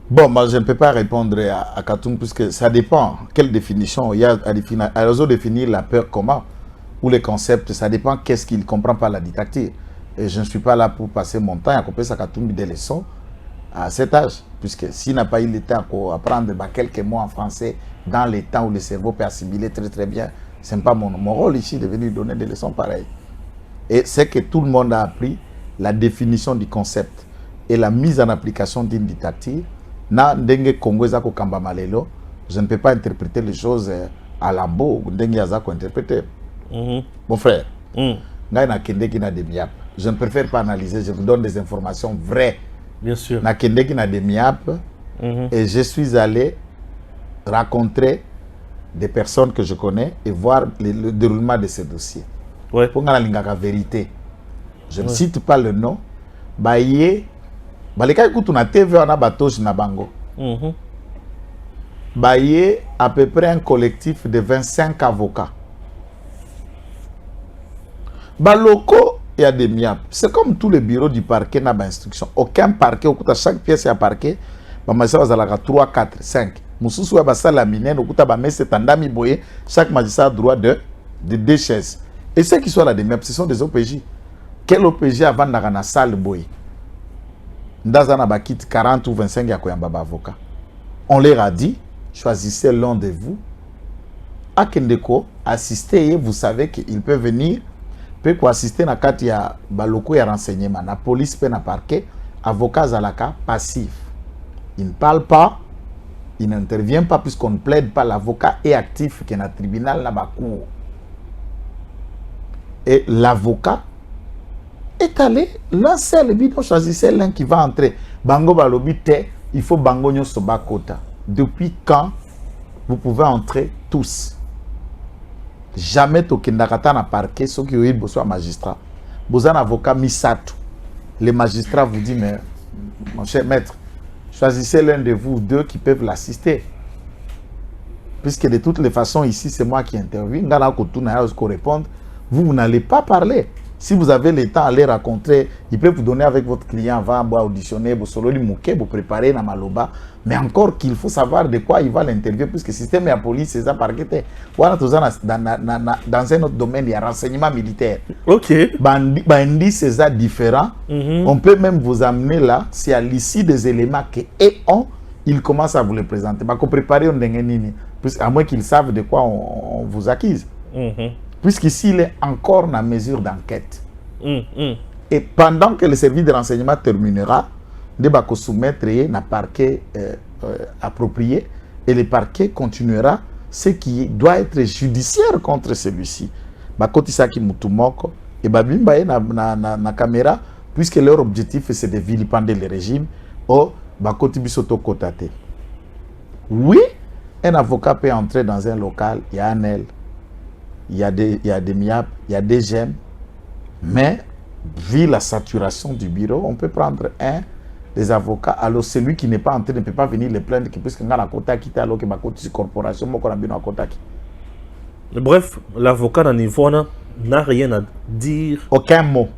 Bon, moi je ne peux pas répondre à Katumbi puisque ça dépend. Quelle définition il y a à définir la peur comment ou les concepts, ça dépend qu'est-ce qu'il comprend par la dictature. Et je ne suis pas là pour passer mon temps à couper sa Katumbi des leçons à cet âge, puisque s'il n'a pas eu le temps d'apprendre quelques mots en français dans les temps où le cerveau peut assimiler très très bien, ce n'est pas mon rôle ici de venir donner des leçons pareilles. Et c'est que tout le monde a appris la définition du concept et la mise en application d'une dictature. Na ndenge Congo ezako kamba malelo, je ne peux pas interpréter les choses à lambeau ou ndenge yazako interpréter. Mon frère, ngai na kendeki na demiap. Je ne préfère pas analyser, je vous donne des informations vraies. Bien sûr. Na kendeki na demiap et je suis allé rencontrer des personnes que je connais et voir le déroulement de ces dossiers. Ouais. Pour nga lingaka vérité. Je ne cite pas le nom. Baye baleka ikutu na TV on a batoji na bango. Baye à peu près un collectif de 25 avocats. Baloko il y a des miap. C'est comme tous les bureaux du parquet n'a pas instruction. Aucun parquet au chaque pièce à parquet. Bamasa bazalaka 3 4 5. Mususu ba sala minen au kuta ba messe tandami boye. Chaque magistrat a droit de 2 chaises. Et ceux qui sont là des miap, ce sont des OPJ. Quel OPJ avant dans la salle boy? Ndazana bakit 40 ou 25 ya koyamba avocat. On leur a dit, choisissez l'un de vous. À Kendeko, assistez, vous savez qu'il peut venir, peut assister na kati ya baloko ya renseignement, na police peut na parquet, avocat zalaka passif. Il ne parle pas, il n'intervient pas puisqu'on ne plaide pas, l'avocat est actif qui est dans le tribunal na bakou. Et l'avocat est allé lancer le bidon, choisissez l'un qui va entrer. Bango balobi te, il faut bango nyo soba kota. Depuis quand vous pouvez entrer tous? Jamais tokendakata na parquet, ceux qui ont besoin magistrat. Vous un avocat misato. Le magistrat vous dit, mais mon cher maître, choisissez l'un de vous deux qui peuvent l'assister. Puisque de toutes les façons, ici, c'est moi qui interviens. Vous n'allez pas parler. Si vous avez le temps, allez rencontrer, il peut vous donner avec votre client, va auditionner, vous solo mouké, vous préparer dans maloba, mais encore qu'il faut savoir de quoi il va l'interviewer, puisque le système de la police, c'est ça parquet. Voilà, dans un autre domaine, il y a renseignement militaire. Ok. Bandi, c'est ça différent. On peut même vous amener là, c'est à l'issue des éléments que ils commencent à vous les présenter. Bah, qu'on prépare à moins qu'ils savent de quoi on vous accuse. Puisqu'ici, il est encore dans mesure d'enquête. Et pendant que le service de renseignement terminera, il va soumettre un parquet approprié et le parquet continuera ce qui doit être judiciaire contre celui-ci. Bakotisaki Mutumoko et Babimba na caméra, puisque leur objectif c'est de vilipender le régime, ou Bakoti Bisoto Kotate. Oui, un avocat peut entrer dans un local, il y a un L. Il y a des MIAP, il y a des GEM, mais vu la saturation du bureau, on peut prendre un des avocats. Alors celui qui n'est pas entré ne peut pas venir les plaindre puisque on a la quota quitté alors que ma corporation moi qu'on a bien quota. Bref, l'avocat dans niveau n'a rien à dire. Aucun mot.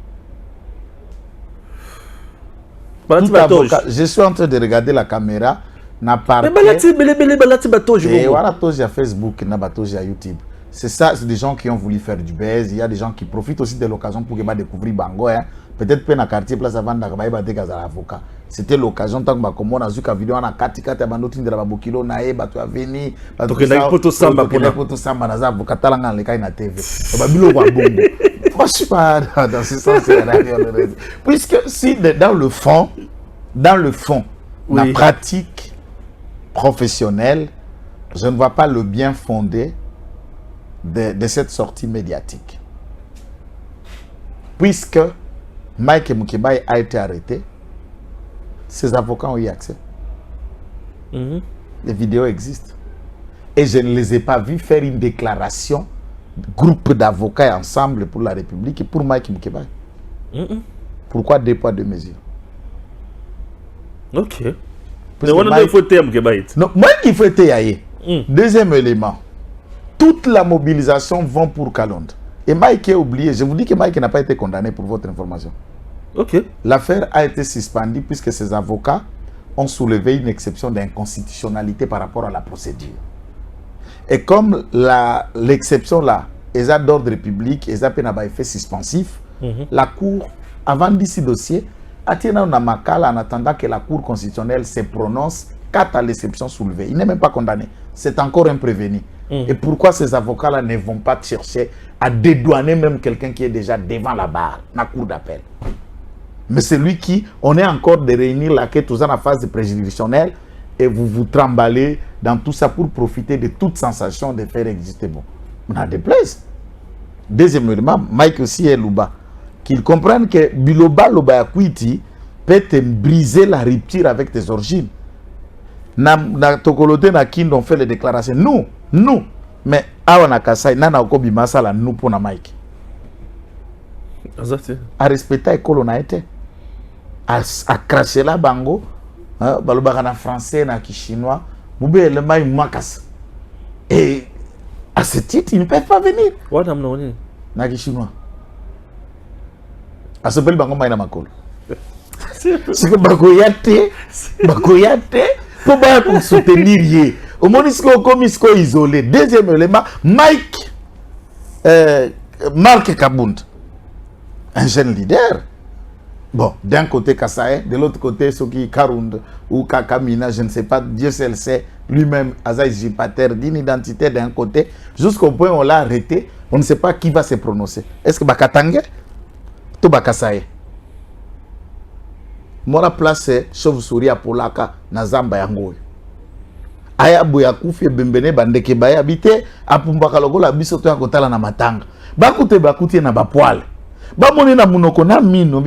Avocat, je suis en train de regarder la caméra. N'a pas. Mais et voilà, il y a Facebook, il y a YouTube. C'est ça, c'est des gens qui ont voulu faire du buzz. Il y a des gens qui profitent aussi de l'occasion pour découvrir Bango. Hein. Peut-être que dans le quartier, place avant l'avocat. C'était l'occasion, tant que on a vu la vidéo, on a 4 abandonné de la Babokilo, Nae, Batu Aveni, Batu Samba, avocat, Talanga, les cas na TV. Moi, je suis pas dans ce sens. Puisque si dans le fond, oui, la pratique professionnelle, je ne vois pas le bien fondé de cette sortie médiatique. Puisque Mike Mukebai a été arrêté, ses avocats ont eu accès. Les vidéos existent. Et je ne les ai pas vus faire une déclaration, groupe d'avocats ensemble pour la République et pour Mike Mukebai. Pourquoi 2 poids 2 mesures? Ok. Mais on a faut terme que baït. Non, moi qui faut te Deuxième élément, toute la mobilisation vont pour Kalonde. Et Mike est oublié. Je vous dis que Mike n'a pas été condamné pour votre information. Ok. L'affaire a été suspendue puisque ses avocats ont soulevé une exception d'inconstitutionnalité par rapport à la procédure. Et comme l'exception là, est d'ordre public, est un effet suspensif, la Cour, avant d'ici dossier, a tenu un macal en attendant que la Cour constitutionnelle se prononce quant à l'exception soulevée. Il n'est même pas condamné. C'est encore un prévenu. Et pourquoi ces avocats-là ne vont pas chercher à dédouaner même quelqu'un qui est déjà devant la barre, la Cour d'appel? Mais c'est lui qui, on est encore de réunir la quête dans la phase préjudicielle et vous vous tremballez dans tout ça pour profiter de toute sensation de faire exister. Bon, on a des places. Deuxième élément, Mike aussi est Luba. Qu'ils comprennent que Biloba Lobayakwiti peut te briser la rupture avec tes origines. Na Tokolote na Kind ont fait les déclarations. Nous. Mais awana Kasai, nana okobi masala nous pour na Mike. À respecter l'école on a été. À cracher la bango, balobaka na français na chinois, boube le maï makas. Et à ce titre, ils ne peuvent pas venir. What am no ni? Na chinois. À ce bel bango maï na makolo. C'est que bagoyate, pour soutenir yé. Au monisco komisco isolé. Deuxième élément, Mike, Marc Kabound, un jeune leader. Bon, d'un côté Kassaye, de l'autre côté Soki Karund ou Kakamina, je ne sais pas, Dieu seul sait, lui-même, Azaï Jipater, d'une identité d'un côté, jusqu'au point où on l'a arrêté, on ne sait pas qui va se prononcer. Est-ce que Bakatangue ou Bakasaye? Moi, place c'est chauve-souris à Polaka, Nazamba Yangoy. Aya Boyakufi, Bembene, Bandeke Baya, habité, à Pumbakalogo, la bisoto à Kotala na Matanga. Bakute na Bapoil. Bamoni na Munoko na Mino.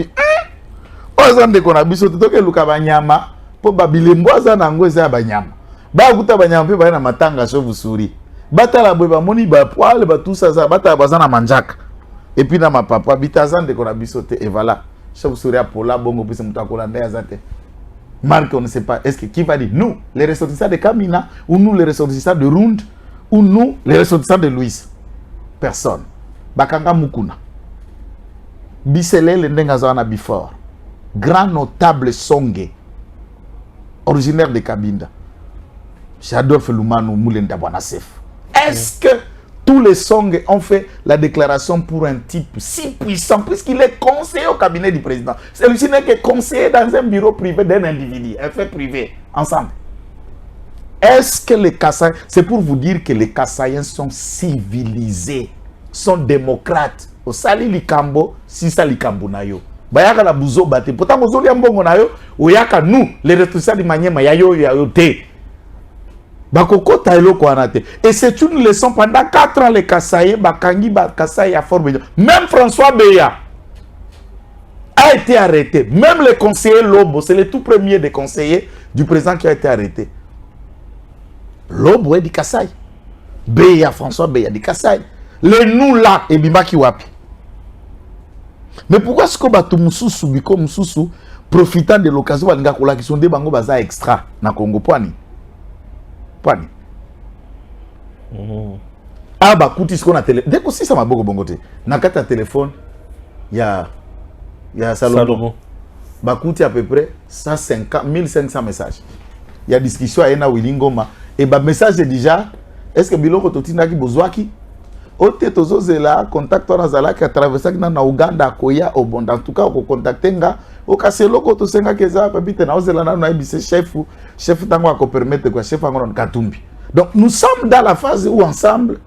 Ozande kona biso toke luka banyama po babilembo aza na ngweza ya banyama ba kuta banyama pe ba na matanga chauve-souris batala boye bamoni ba poil ba tout ça batala bazana manjaka et puis na mapapa bitazande kona biso te et voilà chauve-souris a pola bongo pise mutakola ndaya zate Marc on ne sait pas est-ce que qui va dire nous les ressortissants de Kamina ou nous les ressortissants de Rund ou nous les ressortissants de Louis? Personne. Bakanga Mukuna Bisele le ndenga zana before grand notable Songe, originaire de Kabinda. J'adore Lumanu Moulenda Bonasef. Est-ce que tous les Songe ont fait la déclaration pour un type si puissant, puisqu'il est conseiller au cabinet du président? Celui-ci n'est que conseiller dans un bureau privé d'un individu, un fait privé, ensemble. Est-ce que les Kassaïens, c'est pour vous dire que les Kassaïens sont civilisés, sont démocrates. Au Sali Likambo, si Sali Likambo Nayo. Bayaka la bouzo bate. Pourtant, bouzo liambongo na yo, oyaka nous, les responsables de Manyema, yayo te. Bakoko tailo ko anate. Et c'est une leçon pendant 4 ans, les Kassaïens, Bakangi, Kassaï a formé. Même François Beya a été arrêté. Même le conseiller Lobo, c'est le tout premier des conseillers du président qui a été arrêté. Lobo est du Kassaï. Beya, François Beya, du Kassaï. Les nous là, et Bimaki Wapi. Mais pourquoi est-ce que Batou Moussoussou, Biko Moussoussou, profitant de l'occasion, qui sont des bangos baza extra, na Congo, Poani? Ah, bah, écoute, ce qu'on a télé. Dès que si ça m'a beaucoup bongoté, na kata téléphone, il y a Salomon. Bah, écoute, à peu près 1500 messages. Il y a discussion à Ena Willingoma. Et bah, message est déjà, est-ce que Biloko Totinaki Bozwaki? Ote tozozela contact wana zala ki traverser na Uganda koya obonda en tout cas ko contacter nga o kaseloko to senga keza pabite na ozela na ibise chef tango ko permettre quoi chef ngona Katumbi. Donc nous sommes dans la phase où ensemble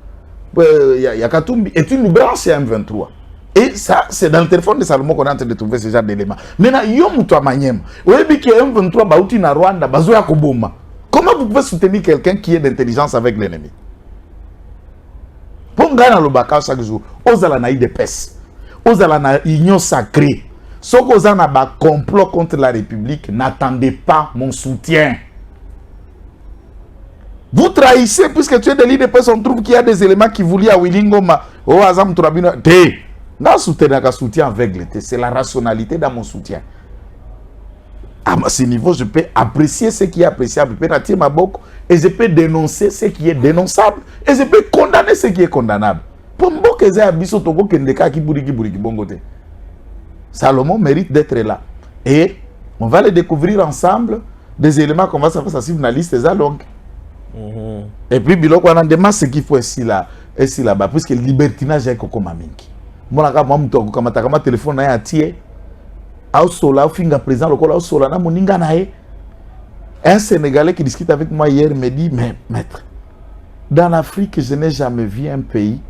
ya Katumbi est une branche M23. Et ça c'est dans le téléphone de Salomon qu'on est en train de trouver ce genre d'éléments. Maintenant yo muto amanyema. Oyebi ki M23 bauti na Rwanda bazo ya koboma. Comment vous pouvez soutenir quelqu'un qui est d'intelligence avec l'ennemi? Pour gagner le bac chaque jour, aux alanaïs de peste, aux alanaïs union sacrée, ceux qui ont un complot contre la République, n'attendez pas mon soutien. Vous trahissez puisque tu es de l'IDPS, on trouve qu'il y a des éléments qui voulaient à Willingoma, au Azam Tourabino. Non, soutien avec l'été, c'est la rationalité dans mon soutien. À ce niveau, je peux apprécier ce qui est appréciable, je peux retirer ma boque et je peux dénoncer ce qui est dénonçable et je peux condamner ce qui est condamnable. Pour moi, que j'ai abisso toko kendeka ki buri bongote. Salomon mérite d'être là. Et on va les découvrir ensemble, des éléments qu'on va savoir, ça suivre la liste des longue. Et puis, biloko on a demandé ce qu'il faut ici là-bas, puisque le libertinage est comme maminki. Moi, je suis téléphone à tier. Aosola, finga président, le col Aosola, na moninga nae. Un Sénégalais qui discute avec moi hier me dit, mais maître, dans l'Afrique, je n'ai jamais vu un pays,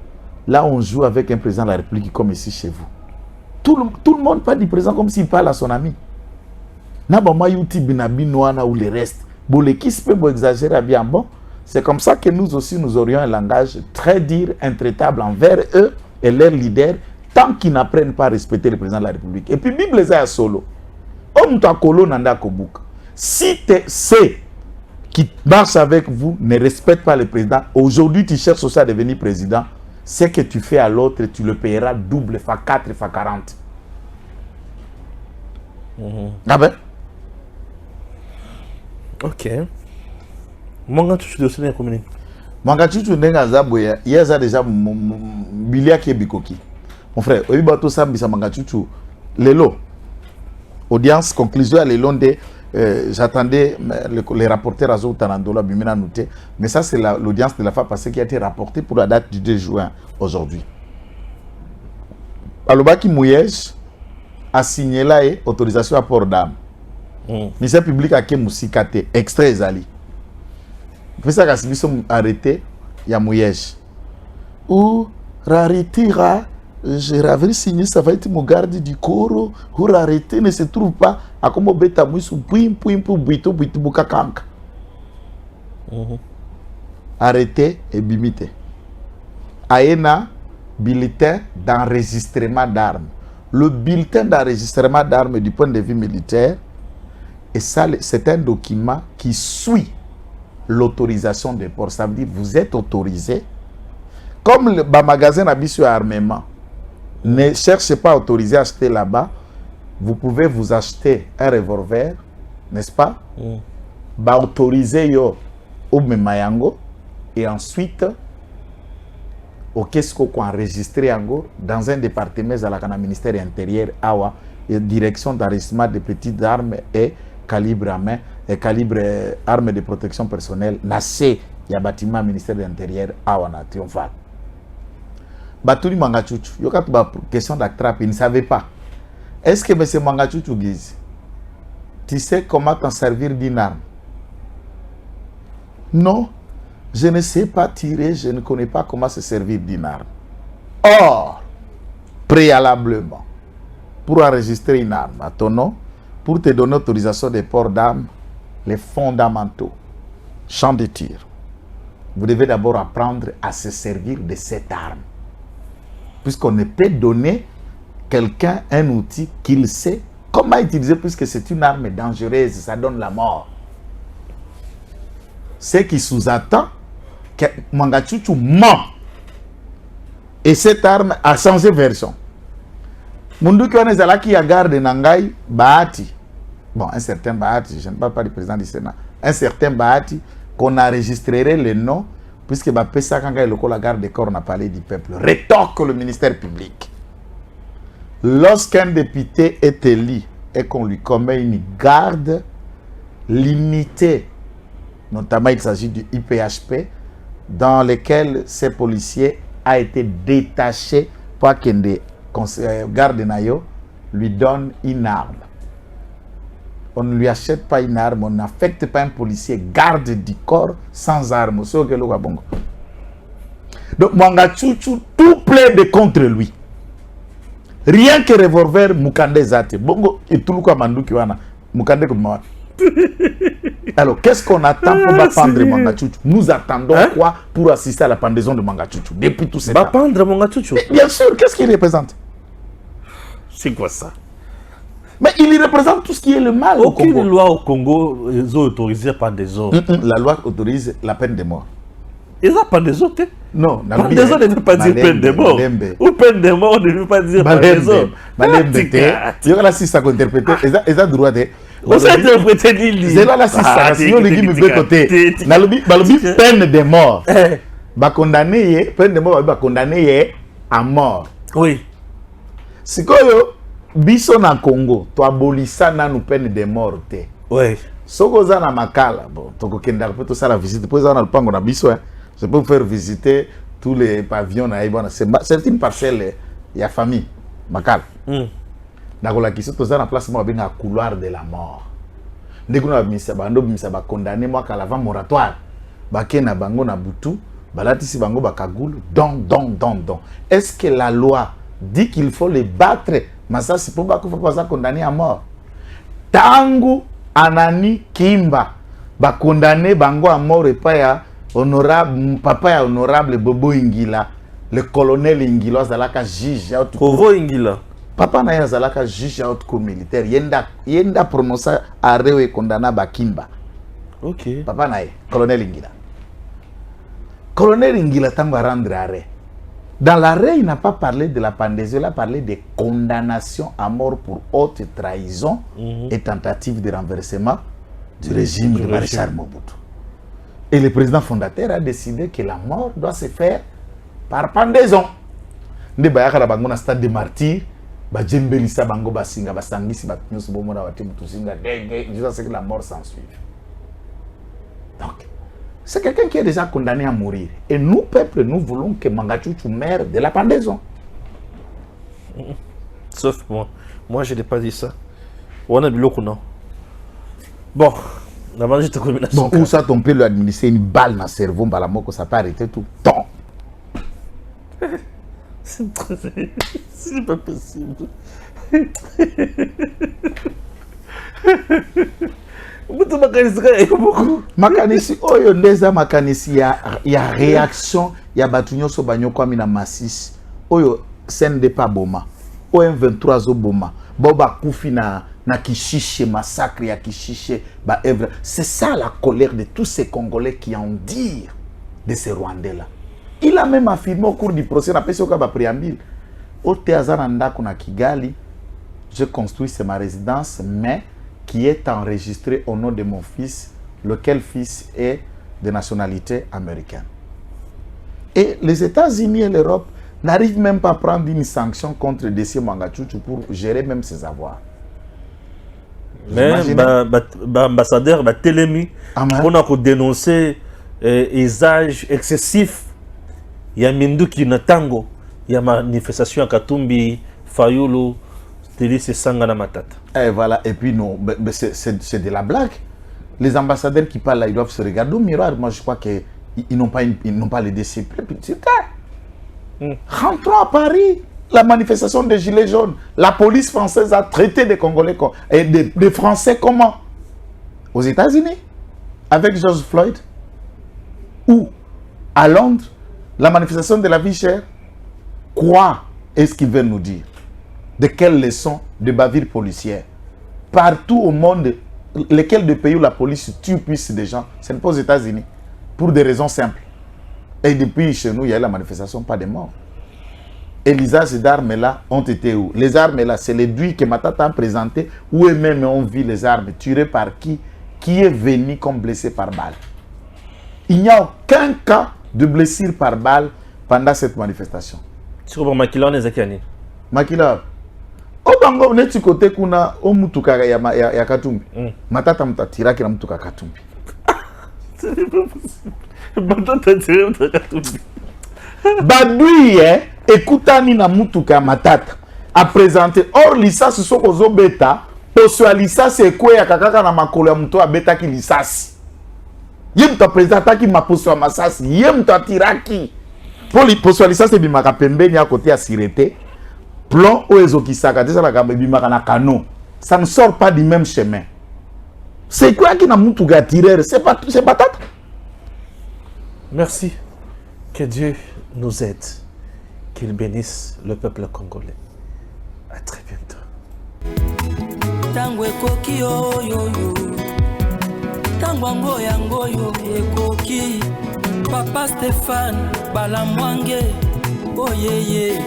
là on joue avec un président de la République comme ici chez vous. Tout le monde parle du président comme s'il parle à son ami. Nabama Youti Binabinoana ou les restes. Bon, les qui se peut exagérer bien. Bon, c'est comme ça que nous aussi, nous aurions un langage très dire, intraitable envers eux et leurs leaders, tant qu'ils n'apprennent pas à respecter le président de la République. Et puis, Bible est solo. Si ceux qui marchent avec vous ne respectent pas le président, aujourd'hui tu cherches aussi à devenir président, ce que tu fais à l'autre, tu le payeras double, fois 4, fois 40. Ah ben? Ok. Mwanga chuchu de aussi communique. Mwanga chuchu nenga zaboya, il y a déjà bilia qui est bikoki. Mon frère, oyibato sambisa mwanga chuchu lelo. Audience conclusion à l'élonde. J'attendais les rapporteurs à Zotanandola Bimena Nouté, mais ça c'est l'audience de la fois passée qui a été rapportée pour la date du 2 juin aujourd'hui. Alobaki Mouyej a signé là autorisation à port d'âme. Ministère public a Kemoussikate, extrait Ezali. Puis ça a été arrêté, il y a Mouyej. Ou raritira. J'ai avais signé, ça va être mon garde du corps, ou arrêté ne se trouve pas à comme beta mouissou, pouim, buito, bukakank. Arrêté et bimité. Aena, bulletin d'enregistrement d'armes. Le bulletin d'enregistrement d'armes du point de vue militaire, et ça, c'est un document qui suit l'autorisation des ports. Ça veut dire que vous êtes autorisé, comme le magasin a sur armement. Ne cherchez pas à autoriser à acheter là-bas. Vous pouvez vous acheter un revolver, n'est-ce pas? Bah, autoriser yo au Memayango et ensuite au Kesko qu'on enregistré dans un département à la ministère intérieur Awa et direction d'enregistrement de petites armes et calibre à main et calibre armes de protection personnelle. Nassé, il y a bâtiment ministère de l'intérieur Awa na triomphal. Batuli Mangachuchu, il y a une question d'attrape, il ne savait pas. Est-ce que M. Mangachuchu dit, tu sais comment t'en servir d'une arme? Non, je ne sais pas tirer, je ne connais pas comment se servir d'une arme. Or, préalablement, pour enregistrer une arme à ton nom, pour te donner autorisation de port d'armes, les fondamentaux, champ de tir, vous devez d'abord apprendre à se servir de cette arme. Puisqu'on ne peut donner quelqu'un un outil qu'il sait comment utiliser, puisque c'est une arme dangereuse, ça donne la mort. Ce qui sous-attend que Mangachuchu ment. Et cette arme a changé version. Munduki Wanezala qui a gardé Nangai Bahati. Bon, un certain Bahati, je ne parle pas du président du Sénat. Un certain Bahati qu'on enregistrerait le nom. Puisque Bapesa Kanga le la garde des corps n'a parlé du peuple, rétorque le ministère public. Lorsqu'un député est élu et qu'on lui commet une garde limitée, notamment il s'agit du IPHP, dans lequel ces policiers a été détaché pour qu'un des gardes nayo lui donne une arme. On ne lui achète pas une arme, on n'affecte pas un policier garde du corps sans arme. Donc Mangachuchu, tout plaide contre lui. Rien que revolver Mukande Zate. Bongo et tout le Manduki wana. Mukande comme alors, qu'est-ce qu'on attend pour pendre Mangachuchu? Nous attendons quoi pour assister à la pendaison de Mangachuchu depuis tout ce temps? Pendre Mangachuchu? Bien sûr, qu'est-ce qu'il représente? C'est quoi ça? Mais il représente tout ce qui est le mal au Congo. Aucune loi au Congo est autorisée par des autres. La loi autorise la peine de mort. Ils n'ont pas des autres. Non, peine des autres ne veut pas dire peine de mort. Ou peine de mort ne veut pas dire peine des autres. Il y a là si ça peut interpréter. Ils ont droit de. On s'est interprété Lili. C'est là si ça si on les dit me côté. Nalobi peine de mort. Ba condamné peine de mort ba condamné à mort. Oui. Sikoyo biso na Congo to abolisa na nous peine de mort te. Oui. Soko za na makala bon to kokenda peut to ça la visite pour ça na le pango na biso hein. Je peux vous faire visiter tous les pavillons na ibana c'est une parcelle ya famille makala. Nakola kiso to za na place mo benga couloir de la mort. Ndeko na bimisa bando bimisa ba condamné moi kala avant moratoire. Ba kena bango na butu balatisi bango bakagulu don. Est-ce que la loi dit qu'il faut les battre? Masasi pour bako faut pas condamner à mort. Tangu Anani Kimba ba condamné bango à mort et pas ya honorable papa ya honorable Bobo Ingila le colonel Ingila zalaka juge ya Bobo Ingila papa na ya zalaka juge ya haute cour militaire yenda prononcer arrêt et condamna ba Kimba. OK. Papa na colonel Ingila. Colonel Ingila tango rendre arrêt. Dans l'arrêt, il n'a pas parlé de la pandésie, il a parlé de condamnation à mort pour haute trahison et tentative de renversement du régime de Maréchal Mobutu. Et le président fondateur a décidé que la mort doit se faire par pendaison. Nde bayaka la bango na stade de martyr, ba djembelisa bango basinga basangisi batunyoso bomona wati mutusinga denge jusqu'à ce que la mort s'en suive. Donc c'est quelqu'un qui est déjà condamné à mourir. Et nous, peuple, nous voulons que Mangachouchou meure de la pendaison. Sauf moi. Moi, je n'ai pas dit ça. On a du loco, non. Bon, avant de te communiquer. Bon, où ça, ton père lui administrer une balle dans le cerveau, bah la mort, ça peut arrêter tout. Ton. C'est pas possible. Makanisi oyo ndeza makanisi ya réaction ya batunyo so banyoko amina masis oyo sende pa boma o M23 zo boma boba kufi na Kishishe massacre ya Kishishe ba evre. C'est ça la colère de tous ces Congolais qui en dirent de ces Rwandais là. Il a même affirmé au cours du procès na peso ka ba préambule o teazana ndako na Kigali, je construis c'est ma résidence mais qui est enregistré au nom de mon fils, lequel fils est de nationalité américaine. Et les États-Unis et l'Europe n'arrivent même pas à prendre une sanction contre Desi Mangachouchou pour gérer même ses avoirs. Mais l'ambassadeur Télémi, on a dénoncé usage excessif. Il y a Minduki Natango, il y a manifestation à Katumbi, Fayulu, Télé Sangana Matata. Et voilà, et puis non, c'est de la blague. Les ambassadeurs qui parlent là, ils doivent se regarder au miroir. Moi, je crois qu'ils n'ont pas les disciplines. Rentrons à Paris, la manifestation des Gilets jaunes. La police française a traité des Congolais et des Français comment? Aux États-Unis, avec George Floyd. Ou à Londres, la manifestation de la vie chère. Quoi est-ce qu'ils veulent nous dire? De quelles leçons de bavure policière? Partout au monde, lesquels de pays où la police tue plus des gens, ce n'est pas aux États-Unis. Pour des raisons simples. Et depuis chez nous, il y a eu la manifestation, pas de morts. Et les armes là ont été où? Les armes là, c'est les douilles que Matata a présentées, où eux-mêmes ont vu les armes tirées par qui? Qui est venu comme blessé par balle. Il n'y a aucun cas de blessure par balle pendant cette manifestation. Tu comprends Makila on est Zakiani? Makila. Obango neti côté kuna omutuka ya Katumbi. Matata mtatira kila mtuka Katumbi. Matata tira mtuka Katumbi. Badui ekutani na mutuka Matata a présenté or lisasi soko zo beta poso lisasi ekwe ya kakaka na makolo ya mtu abeta ki lisasi. Ye mtu présenta ki maposo ya masasi, ye mtu atiraki. Poli poso lisasi bimaka pembeni ya côté ya Sirete. Plomb ou ezokisaka ça ne sort pas du même chemin. C'est quoi qui n'a mutuga tireur? C'est patate. Merci. Que Dieu nous aide. Qu'il bénisse le peuple congolais. À très bientôt. Tango ekoki yo yo yo. Tango yango yo ekoki. Papa Stéphane Balamwange. Oh yeah yeah.